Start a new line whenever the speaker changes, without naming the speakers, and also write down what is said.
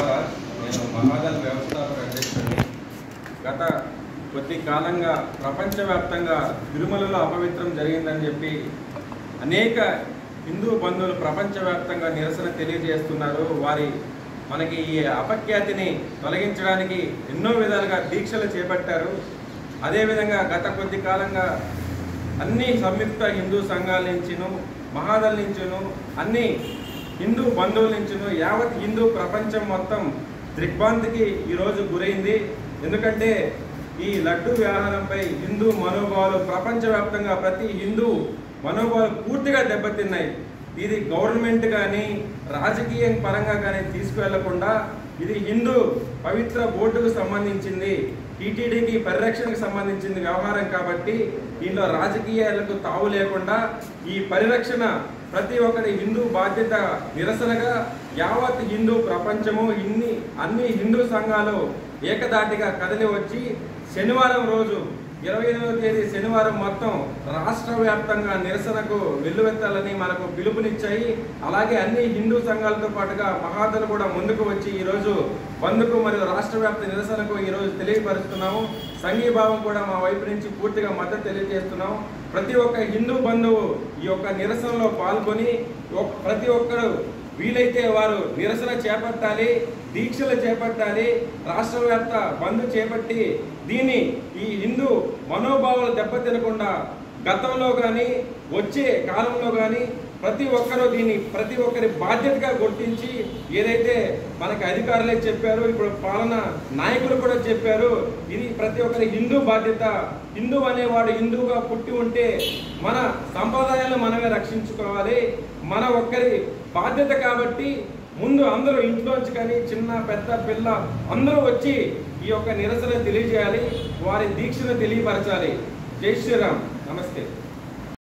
నేను మహాదల్ వ్యవస్థాపక అధ్యక్షుడిని. గత కొద్ది కాలంగా ప్రపంచవ్యాప్తంగా తిరుమలలో అపవిత్రం జరిగిందని చెప్పి అనేక హిందూ బంధువులు ప్రపంచవ్యాప్తంగా నిరసన తెలియజేస్తున్నారు. మనకి ఈ అపఖ్యాతిని తొలగించడానికి ఎన్నో విధాలుగా దీక్షలు చేపట్టారు. అదేవిధంగా గత కొద్ది కాలంగా అన్ని సంయుక్త హిందూ సంఘాల నుంచిను, మహాదల్ నుంచిను, అన్ని హిందూ బంధువుల నుంచిను యావత్ హిందూ ప్రపంచం మొత్తం దిగ్భ్రాంతికి ఈరోజు గురైంది. ఎందుకంటే ఈ లడ్డు వ్యవహారంపై హిందూ మనోభావాలు ప్రపంచవ్యాప్తంగా ప్రతి హిందూ మనోభావాలు పూర్తిగా దెబ్బతిన్నాయి. ఇది గవర్నమెంట్ కానీ రాజకీయ పరంగా కానీ తీసుకువెళ్లకుండా ఇది హిందూ పవిత్ర బోర్డుకు సంబంధించింది, టీటీడీకి పరిరక్షణకు సంబంధించింది వ్యవహారం కాబట్టి దీనిలో రాజకీయాలకు తావు లేకుండా ఈ పరిరక్షణ ప్రతి ఒక్కరి హిందూ బాధ్యత నిరసనగా యావత్ హిందూ ప్రపంచము అన్ని హిందూ సంఘాలు ఏకదాటిగా కదిలి వచ్చి శనివారం రోజు 28వ తేదీ శనివారం మొత్తం రాష్ట్ర వ్యాప్తంగా నిరసనకు వెల్లువెత్తాలని మనకు పిలుపునిచ్చాయి. అలాగే అన్ని హిందూ సంఘాలతో పాటుగా మహాదల్ కూడా ముందుకు వచ్చి ఈరోజు బంద్కు మరియు రాష్ట్ర వ్యాప్త నిరసనకు ఈరోజు తెలియపరుస్తున్నాము. సంఘీభావం కూడా మా వైపు నుంచి పూర్తిగా మద్దతు తెలియజేస్తున్నాము. ప్రతి ఒక్క హిందూ బంధువు ఈ యొక్క నిరసనలో పాల్గొని ప్రతి ఒక్కరు వీలైతే వారు నిరసన చేపట్టాలి, దీక్షలు చేపట్టాలి, రాష్ట్ర వ్యాప్త బంద్ చేపట్టి దీన్ని ఈ హిందూ మనోభావాలు దెబ్బతినకుండా గతంలో కానీ వచ్చే కాలంలో కానీ ప్రతి ఒక్కరూ దీన్ని ప్రతి ఒక్కరి బాధ్యతగా గుర్తించి ఏదైతే మనకి అధికారులే చెప్పారు, ఇప్పుడు పాలన నాయకులు కూడా చెప్పారు, ఇది ప్రతి ఒక్కరి హిందూ బాధ్యత. హిందూ అనేవాడు హిందూగా పుట్టి ఉంటే మన సంప్రదాయాలను మనమే రక్షించుకోవాలి, మన ఒక్కరి బాధ్యత. కాబట్టి ముందు అందరూ ఇంట్లోంచి కానీ చిన్న పెద్ద పిల్ల అందరూ వచ్చి ఈ యొక్క నిరసన తెలియజేయాలి, వారి దీక్షను తెలియపరచాలి. జై శ్రీరామ్. నమస్తే.